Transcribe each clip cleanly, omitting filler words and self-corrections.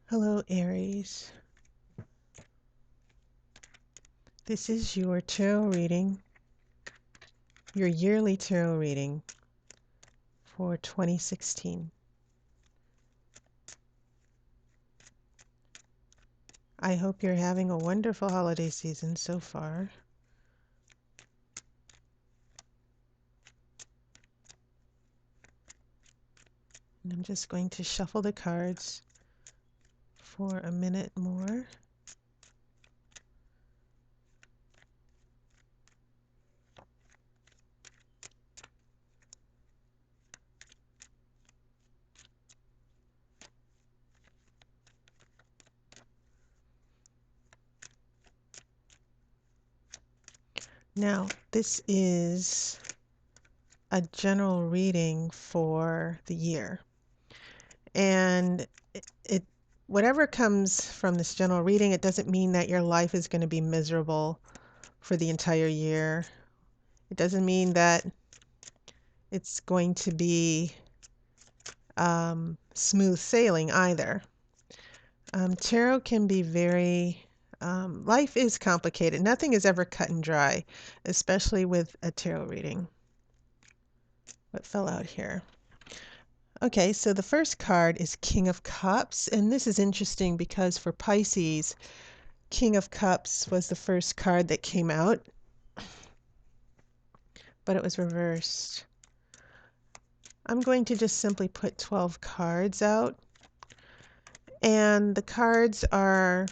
Hello, Aries. This is your tarot reading, your yearly tarot reading for 2016. I hope you're having a wonderful holiday season so far. And I'm just going to shuffle the cards for a minute more. Now, this is a general reading for the year. And it whatever comes from this general reading, it doesn't mean that your life is going to be miserable for the entire year. It doesn't mean that it's going to be smooth sailing either. Tarot can be life is complicated. Nothing is ever cut and dry, especially with a tarot reading. What fell out here? Okay, so the first card is King of Cups, and this is interesting because for Pisces, King of Cups was the first card that came out, but it was reversed. I'm going to just simply put 12 cards out, and the cards are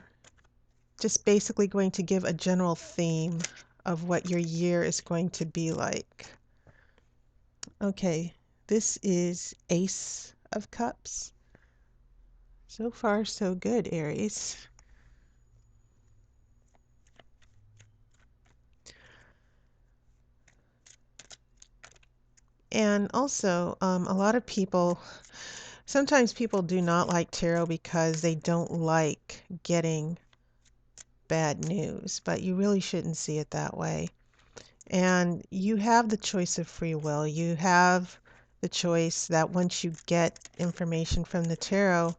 just basically going to give a general theme of what your year is going to be like. Okay, this is Ace of Cups. So far, so good, Aries. And also, a lot of people, sometimes people do not like tarot because they don't like getting bad news, but you really shouldn't see it that way. And you have the choice of free will. You have the choice that once you get information from the tarot,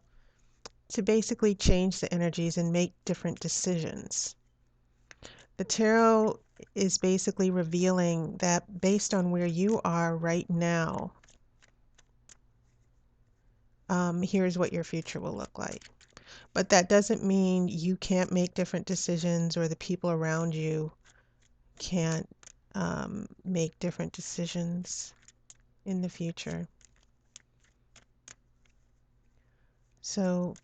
to basically change the energies and make different decisions. The tarot is basically revealing that based on where you are right now, here's what your future will look like. But that doesn't mean you can't make different decisions or the people around you can't make different decisions in the future. So,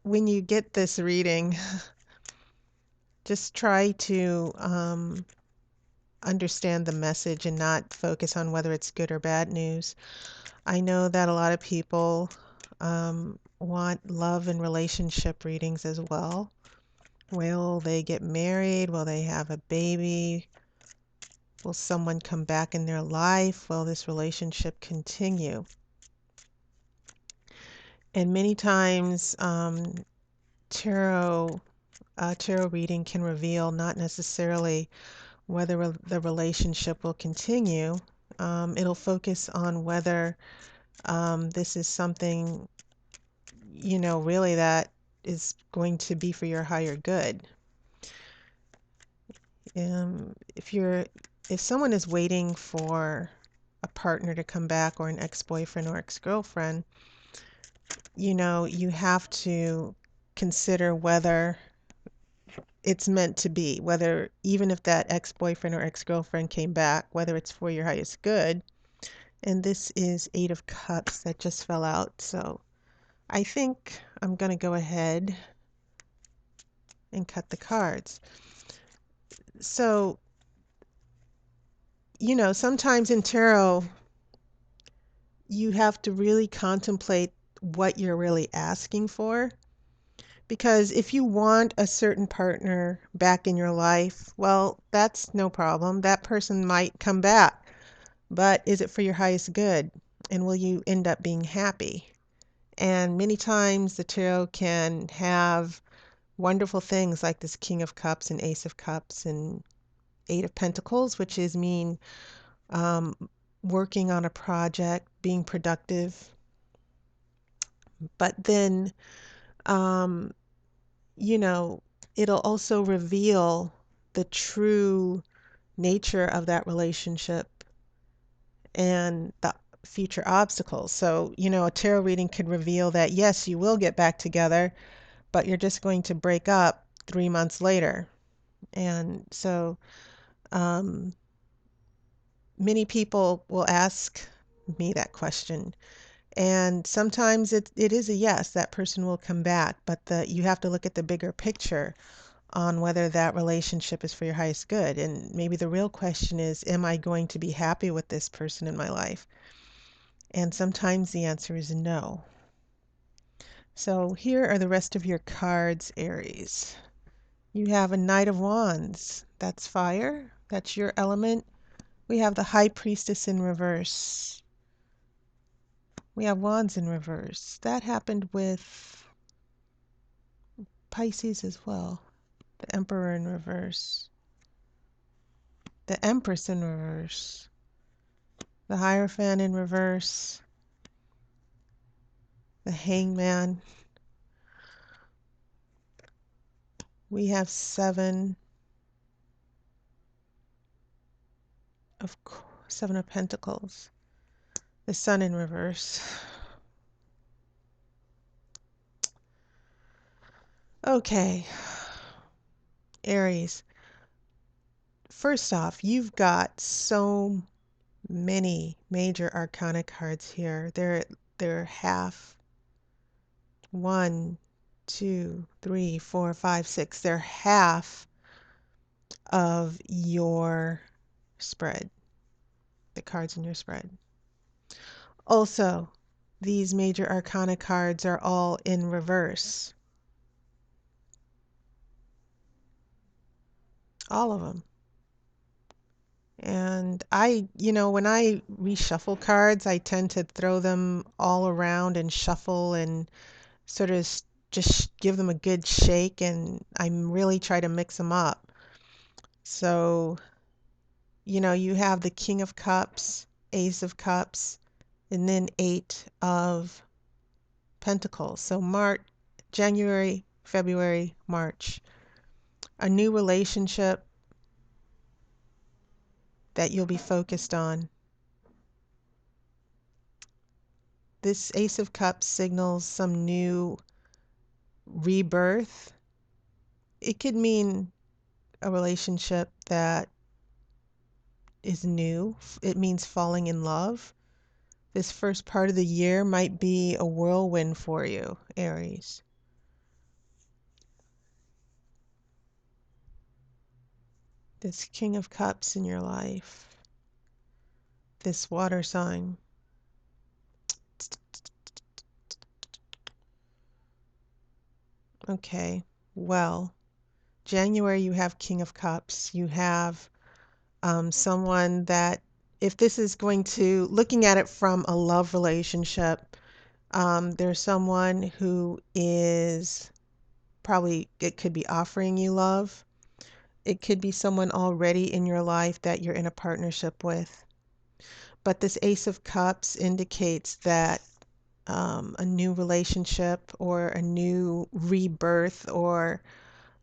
when you get this reading, just try to understand the message and not focus on whether it's good or bad news. I know that a lot of people want love and relationship readings as well. Will they get married? Will they have a baby? Will someone come back in their life? Will this relationship continue? And many times, tarot tarot reading can reveal not necessarily whether the relationship will continue. It'll focus on whether this is something, really that is going to be for your higher good. If someone is waiting for a partner to come back or an ex-boyfriend or ex-girlfriend, you have to consider whether it's meant to be, whether even if that ex-boyfriend or ex-girlfriend came back, whether it's for your highest good. And this is Eight of Cups that just fell out. So I think I'm going to go ahead and cut the cards. So, sometimes in tarot, you have to really contemplate what you're really asking for. Because if you want a certain partner back in your life, well, that's no problem. That person might come back. But is it for your highest good? And will you end up being happy? And many times the tarot can have wonderful things like this King of Cups and Ace of Cups and Eight of Pentacles, which is mean um, working on a project, being productive. But then Um, you know, it'll also reveal the true nature of that relationship and the future obstacles. So, a tarot reading could reveal that yes, you will get back together, but you're just going to break up 3 months later. And so, um, many people will ask me that question. And sometimes it is a yes, that person will come back, but you have to look at the bigger picture on whether that relationship is for your highest good. And maybe the real question is, am I going to be happy with this person in my life? And sometimes the answer is no. So here are the rest of your cards, Aries. You have a Knight of Wands. That's fire. That's your element. We have the High Priestess in reverse. We have Wands in reverse. That happened with Pisces as well. The Emperor in reverse. The Empress in reverse. The Hierophant in reverse. The Hangman. We have of Seven of Pentacles. The Sun in reverse. Okay, Aries. First off, you've got so many major arcana cards here. They're half. One, two, three, four, five, six. They're half of your spread, the cards in your spread. Also, these major arcana cards are all in reverse. All of them. And when I reshuffle cards, I tend to throw them all around and shuffle and sort of just give them a good shake, and I really try to mix them up. So, you have the King of Cups, Ace of Cups, and then Eight of Pentacles. So January, February, March. A new relationship that you'll be focused on. This Ace of Cups signals some new rebirth. It could mean a relationship that is new. It means falling in love. This first part of the year might be a whirlwind for you, Aries. This King of Cups in your life. This water sign. Okay, well, January you have King of Cups. You have someone that, if this is looking at it from a love relationship, there's someone who is probably, it could be offering you love. It could be someone already in your life that you're in a partnership with. But this Ace of Cups indicates that a new relationship or a new rebirth, or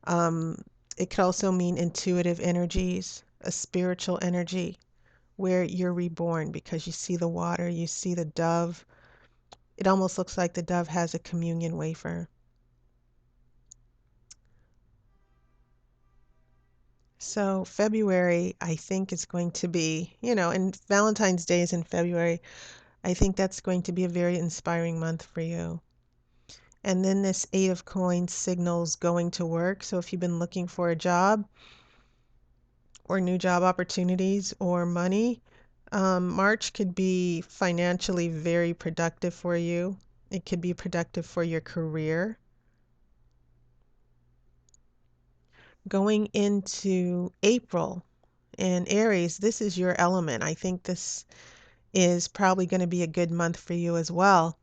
it could also mean intuitive energies, a spiritual energy where you're reborn, because you see the water, you see the dove. It almost looks like the dove has a communion wafer. So February, I think, is going to be, and Valentine's Day is in February. I think that's going to be a very inspiring month for you. And then this Eight of Coins signals going to work. So if you've been looking for a job or new job opportunities or money, March could be financially very productive for you. It could be productive for your career. Going into April, and Aries, this is your element. I think this is probably going to be a good month for you as well.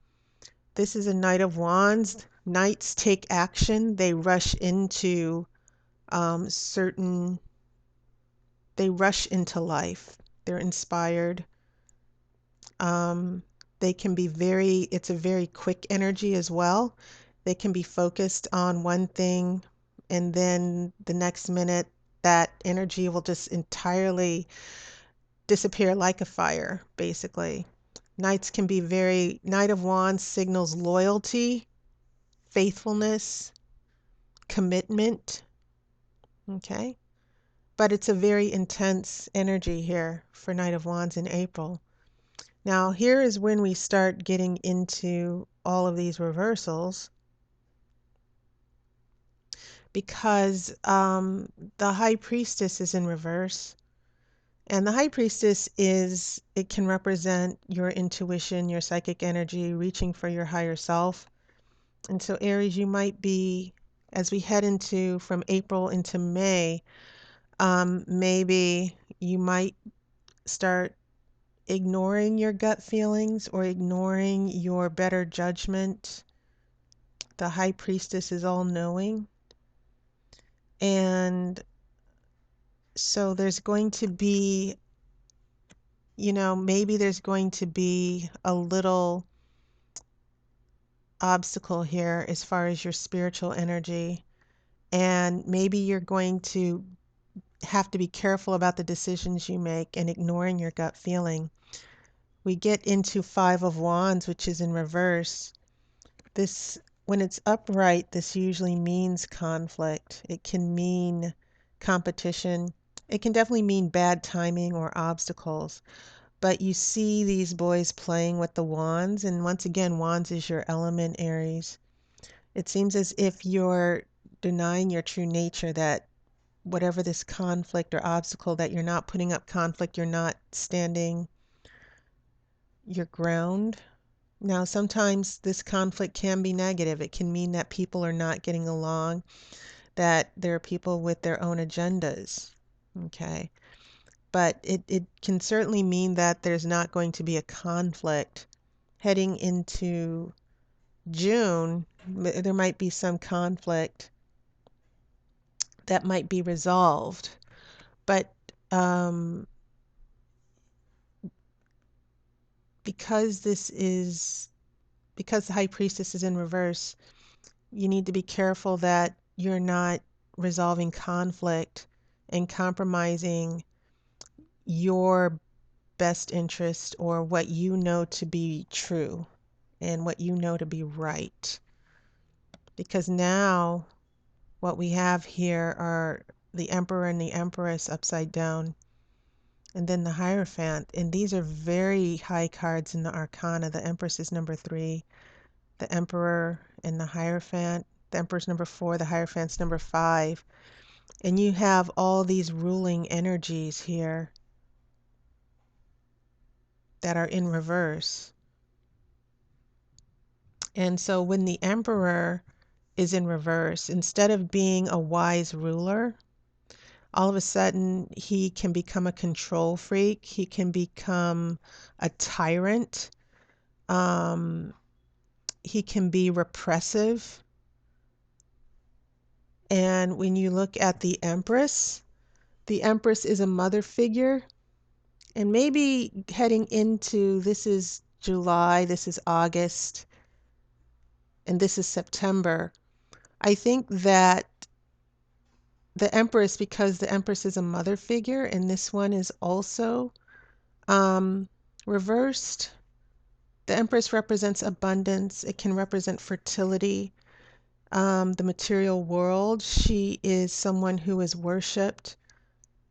This is a Knight of Wands. Knights take action. They rush into they rush into life. They're inspired. Um, they can be it's a very quick energy as well. They can be focused on one thing, and then the next minute, that energy will just entirely disappear like a fire, basically. Knight of Wands signals loyalty, faithfulness, commitment, okay? But it's a very intense energy here for Knight of Wands in April. Now, here is when we start getting into all of these reversals because the High Priestess is in reverse. And the High Priestess it can represent your intuition, your psychic energy, reaching for your higher self. And so, Aries, you might be, as we head into from April into May, maybe you might start ignoring your gut feelings or ignoring your better judgment. The High Priestess is all knowing. And so there's going to be, maybe there's going to be a little obstacle here as far as your spiritual energy. And maybe you're going to have to be careful about the decisions you make and ignoring your gut feeling. We get into Five of Wands, which is in reverse. This, when it's upright, this usually means conflict. It can mean competition. It can definitely mean bad timing or obstacles. But you see these boys playing with the wands, and once again, wands is your element, Aries. It seems as if you're denying your true nature, that whatever this conflict or obstacle, that you're not putting up conflict, you're not standing your ground. Now, sometimes this conflict can be negative. It can mean that people are not getting along, that there are people with their own agendas. Okay. But it can certainly mean that there's not going to be a conflict heading into June. There might be some conflict that might be resolved. But because because the High Priestess is in reverse, you need to be careful that you're not resolving conflict and compromising your best interest or what you know to be true and what you know to be right. Because now what we have here are the Emperor and the Empress upside down, and then the Hierophant. And these are very high cards in the Arcana. The Empress is number 3, the Emperor and the Hierophant. The Emperor's number 4, the Hierophant's number 5. And you have all these ruling energies here that are in reverse. And so when the Emperor is in reverse, instead of being a wise ruler, all of a sudden he can become a control freak. He can become a tyrant. He can be repressive. And when you look at the Empress is a mother figure. And maybe heading into, this is July, this is August, and this is September. I think that the Empress, because the Empress is a mother figure, and this one is also reversed. The Empress represents abundance. It can represent fertility, the material world. She is someone who is worshipped,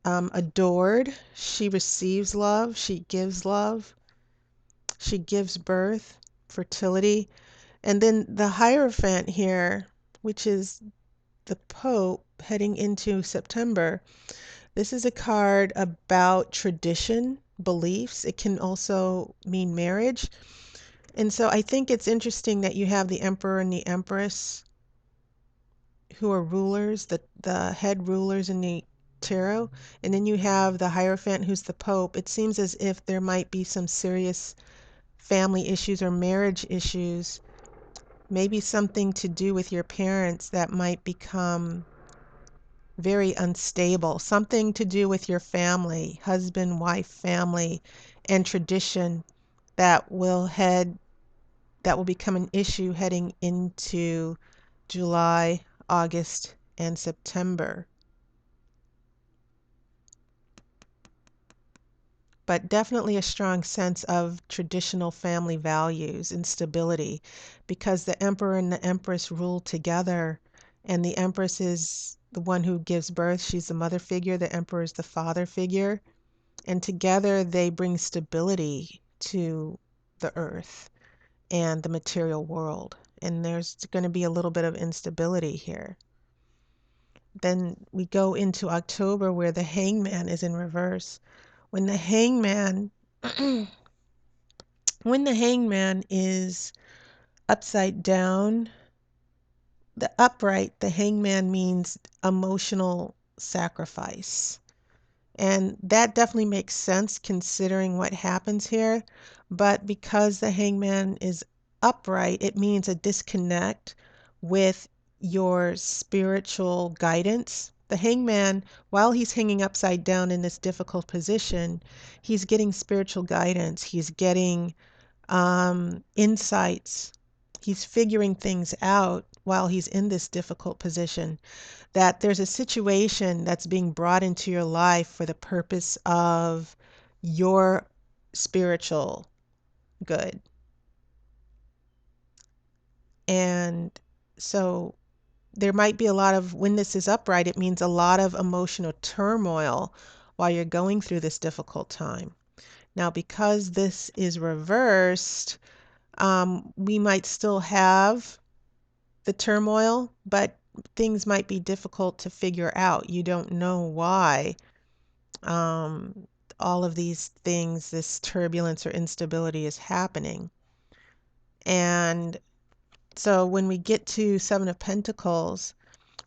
adored. She receives love. She gives love. She gives birth, fertility. And then the Hierophant here, which is the Pope heading into September. This is a card about tradition, beliefs. It can also mean marriage. And so I think it's interesting that you have the Emperor and the Empress, who are rulers, the head rulers in the tarot. And then you have the Hierophant, who's the Pope. It seems as if there might be some serious family issues or marriage issues, maybe something to do with your parents that might become very unstable, something to do with your family, husband, wife, family, and tradition that will head that will become an issue heading into July, August, and September. But definitely a strong sense of traditional family values and stability, because the emperor and the empress rule together, and the empress is the one who gives birth. She's the mother figure, the emperor is the father figure, and together they bring stability to the earth and the material world. And there's going to be a little bit of instability here. Then we go into October where the hangman is in reverse. When the hangman when the hangman is upside down, the upright, the hangman means emotional sacrifice. And that definitely makes sense considering what happens here. But because the hangman is upright, it means a disconnect with your spiritual guidance. The hangman, while he's hanging upside down in this difficult position, he's getting spiritual guidance. He's getting insights. He's figuring things out while he's in this difficult position, that there's a situation that's being brought into your life for the purpose of your spiritual good. And so there might be a lot of, when this is upright, it means a lot of emotional turmoil while you're going through this difficult time. Now, because this is reversed, we might still have the turmoil, but things might be difficult to figure out. You don't know why um, all of these things, this turbulence or instability is happening. And so when we get to Seven of Pentacles,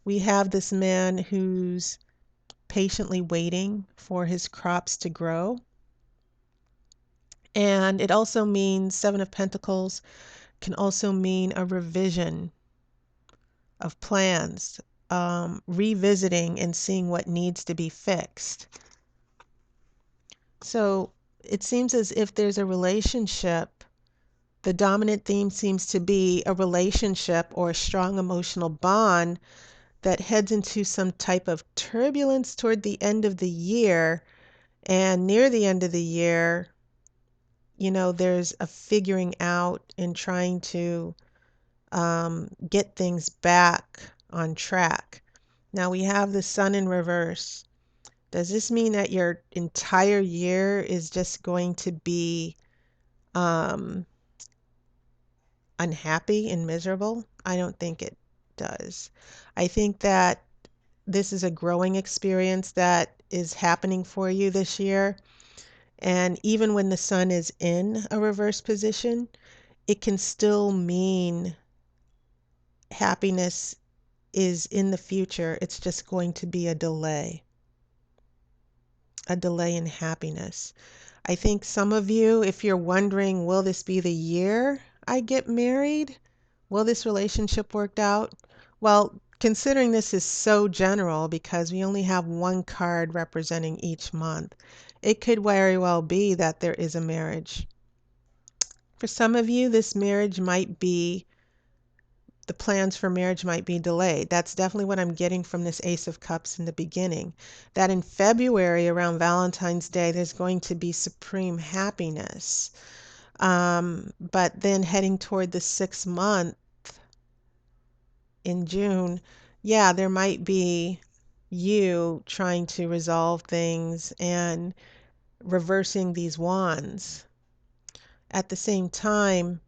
we have this man who's patiently waiting for his crops to grow. And it also means Seven of Pentacles can also mean a revision of plans, revisiting and seeing what needs to be fixed. So it seems as if there's a relationship. The dominant theme seems to be a relationship or a strong emotional bond that heads into some type of turbulence toward the end of the year. And near the end of the year, there's a figuring out and trying to get things back on track. Now we have the sun in reverse. Does this mean that your entire year is just going to be um, unhappy and miserable? I don't think it does. I think that this is a growing experience that is happening for you this year. And even when the sun is in a reverse position, it can still mean happiness is in the future. It's just going to be a delay in happiness. I think some of you, if you're wondering, will this be the year I get married? Will this relationship work out? Well, considering this is so general because we only have one card representing each month, it could very well be that there is a marriage. For some of you, this marriage might be, the plans for marriage might be delayed. That's definitely what I'm getting from this Ace of Cups in the beginning. That in February, around Valentine's Day, there's going to be supreme happiness. But then heading toward the 6th month in June, yeah, there might be you trying to resolve things and reversing these wands. At the same time,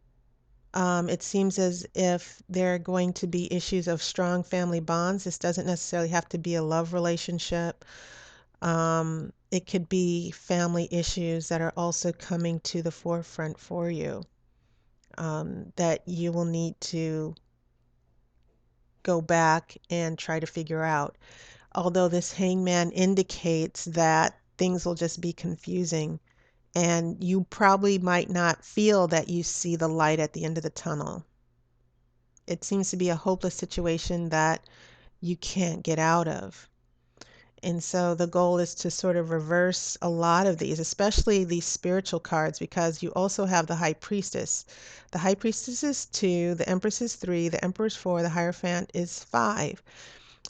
it seems as if there are going to be issues of strong family bonds. This doesn't necessarily have to be a love relationship. It could be family issues that are also coming to the forefront for you, that you will need to go back and try to figure out. Although this hangman indicates that things will just be confusing and you probably might not feel that you see the light at the end of the tunnel. It seems to be a hopeless situation that you can't get out of. And so the goal is to sort of reverse a lot of these, especially these spiritual cards, because you also have the High Priestess. The High Priestess is 2, the Empress is 3, the Emperor is 4, the Hierophant is 5.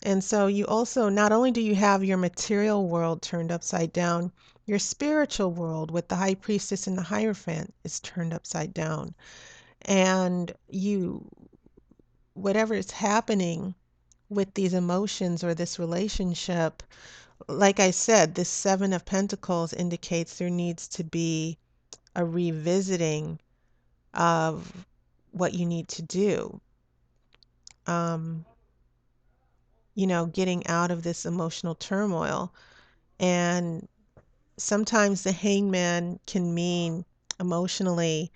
And so you also, not only do you have your material world turned upside down, your spiritual world with the High Priestess and the Hierophant is turned upside down. And you, whatever is happening with these emotions or this relationship, like I said, this Seven of Pentacles indicates there needs to be a revisiting of what you need to do. Um, getting out of this emotional turmoil. And sometimes the hangman can mean emotionally,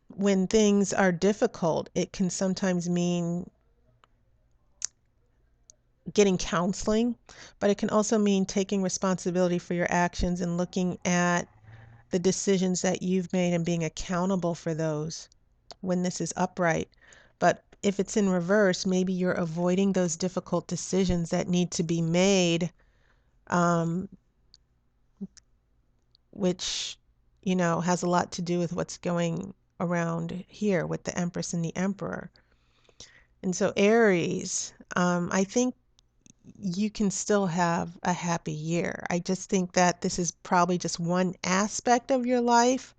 when things are difficult, it can sometimes mean getting counseling, but it can also mean taking responsibility for your actions and looking at the decisions that you've made and being accountable for those when this is upright. But if it's in reverse, maybe you're avoiding those difficult decisions that need to be made, um, which, has a lot to do with what's going around here with the Empress and the Emperor. And so, Aries, I think you can still have a happy year. I just think that this is probably just one aspect of your life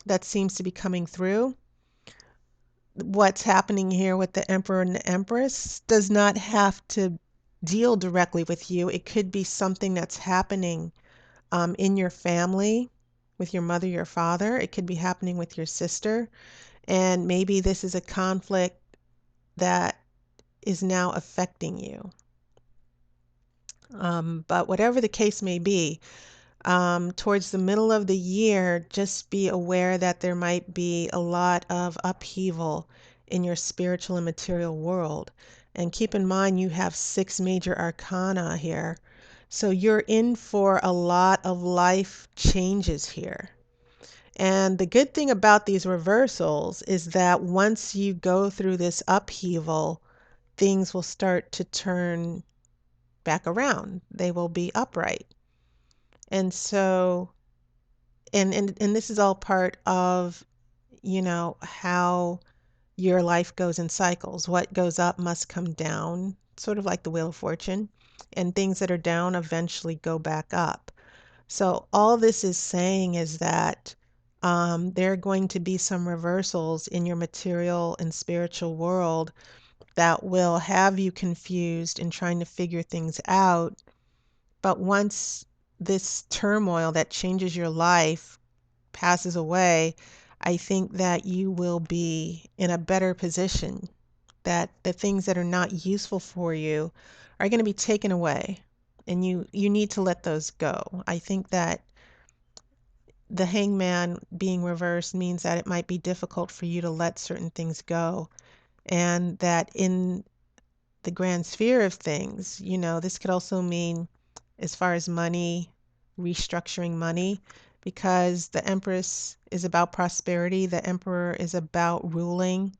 that seems to be coming through. What's happening here with the Emperor and the Empress does not have to deal directly with you. It could be something that's happening in your family with your mother, your father. It could be happening with your sister. And maybe this is a conflict that is now affecting you. But whatever the case may be, towards the middle of the year, just be aware that there might be a lot of upheaval in your spiritual and material world. And keep in mind, you have 6 major arcana here. So you're in for a lot of life changes here. And the good thing about these reversals is that once you go through this upheaval, things will start to turn back around. They will be upright. And so, and this is all part of, how your life goes in cycles. What goes up must come down, sort of like the Wheel of Fortune, and things that are down eventually go back up. So all this is saying is that there are going to be some reversals in your material and spiritual world that will have you confused in trying to figure things out. But once this turmoil that changes your life passes away, I think that you will be in a better position, that the things that are not useful for you are going to be taken away, and you need to let those go. I think that the hangman being reversed means that it might be difficult for you to let certain things go, and that in the grand sphere of things, this could also mean, as far as money, restructuring money, because the Empress is about prosperity, the Emperor is about ruling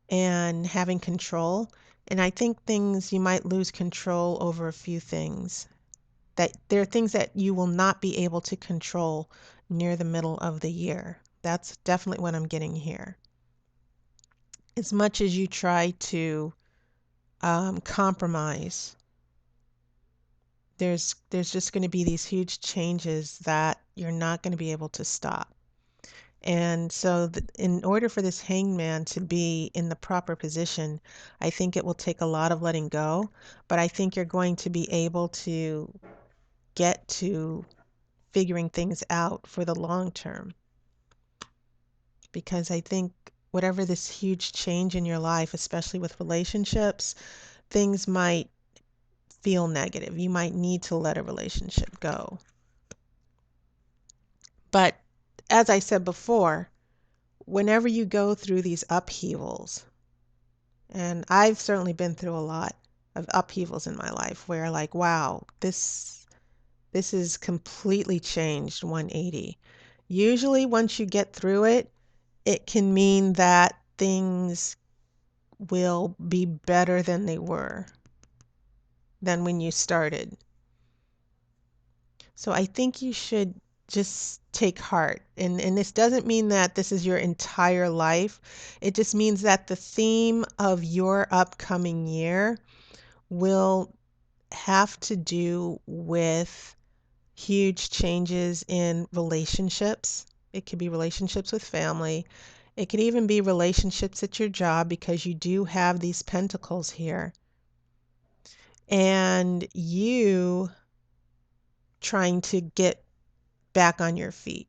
and having control. And I think things, you might lose control over a few things. That there are things that you will not be able to control near the middle of the year. That's definitely what I'm getting here. As much as you try to compromise, there's just going to be these huge changes that you're not going to be able to stop. And so in order for this hangman to be in the proper position, I think it will take a lot of letting go, but I think you're going to be able to get to figuring things out for the long term. Because I think whatever this huge change in your life, especially with relationships, things might feel negative. You might need to let a relationship go. But as I said before, whenever you go through these upheavals, and I've certainly been through a lot of upheavals in my life where, like, wow, this is completely changed 180. Usually once you get through it, it can mean that things will be better than they were than when you started. So I think you should just take heart. And this doesn't mean that this is your entire life. It just means that the theme of your upcoming year will have to do with huge changes in relationships. It could be relationships with family. It could even be relationships at your job because you do have these pentacles here. And you trying to get back on your feet.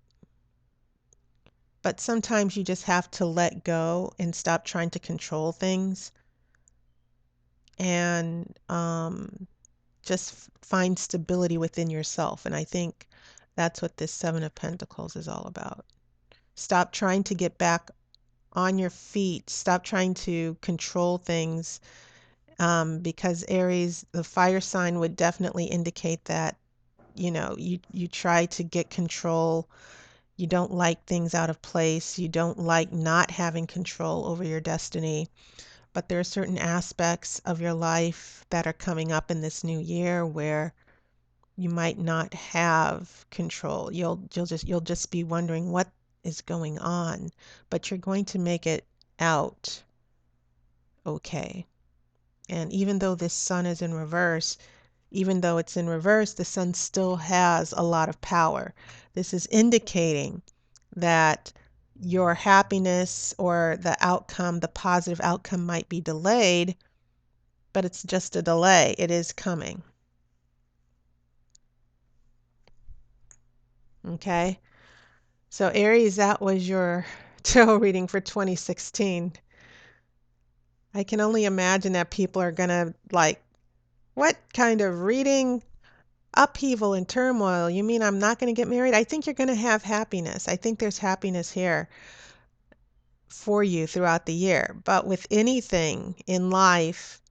But sometimes you just have to let go and stop trying to control things and just find stability within yourself. And I think that's what this Seven of Pentacles is all about. Stop trying to get back on your feet. Stop trying to control things, because Aries, the fire sign, would definitely indicate that, you try to get control. You don't like things out of place. You don't like not having control over your destiny. But there are certain aspects of your life that are coming up in this new year where you might not have control. You'll just be wondering what is going on, but you're going to make it out okay. And even though this sun is in reverse, even though it's in reverse, the sun still has a lot of power. This is indicating that your happiness or the outcome, the positive outcome, might be delayed, but it's just a delay. It is coming. Okay? So, Aries, that was your tarot reading for 2016. I can only imagine that people are going to like, what kind of reading? Upheaval and turmoil. You mean I'm not going to get married? I think you're going to have happiness. I think there's happiness here for you throughout the year. But with anything in life,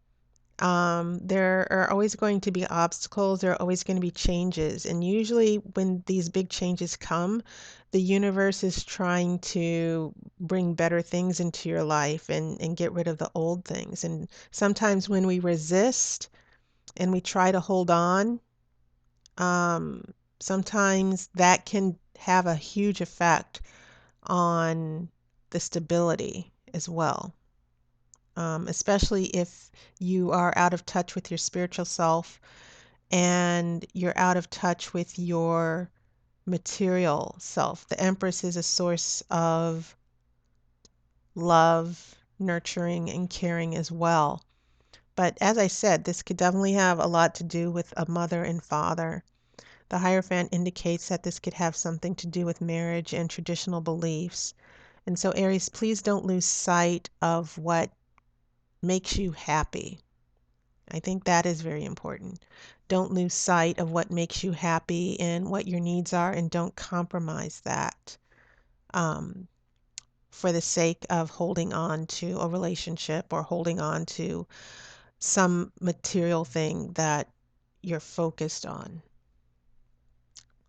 there are always going to be obstacles. There are always going to be changes. And usually, when these big changes come, the universe is trying to bring better things into your life and get rid of the old things. And sometimes when we resist and we try to hold on, um, sometimes that can have a huge effect on the stability as well, especially if you are out of touch with your spiritual self and you're out of touch with your material self. The Empress is a source of love, nurturing, and caring as well. But as I said, this could definitely have a lot to do with a mother and father. The Hierophant indicates that this could have something to do with marriage and traditional beliefs. And so, Aries, please don't lose sight of what makes you happy. I think that is very important. Don't lose sight of what makes you happy and what your needs are, and don't compromise that um, for the sake of holding on to a relationship or holding on to some material thing that you're focused on.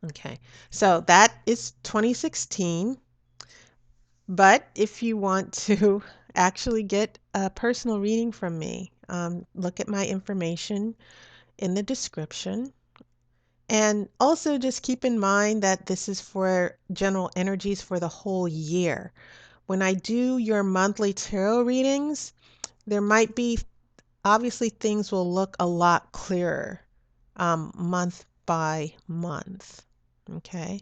Okay, so that is 2016. But if you want to actually get a personal reading from me, look at my information in the description. And also just keep in mind that this is for general energies for the whole year. When I do your monthly tarot readings, there might be, obviously, things will look a lot clearer month by month. Okay.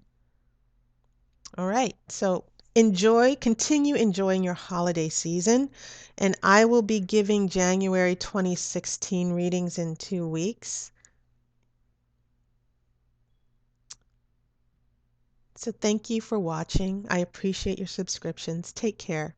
All right. So continue enjoying your holiday season. And I will be giving January 2016 readings in 2 weeks. So thank you for watching. I appreciate your subscriptions. Take care.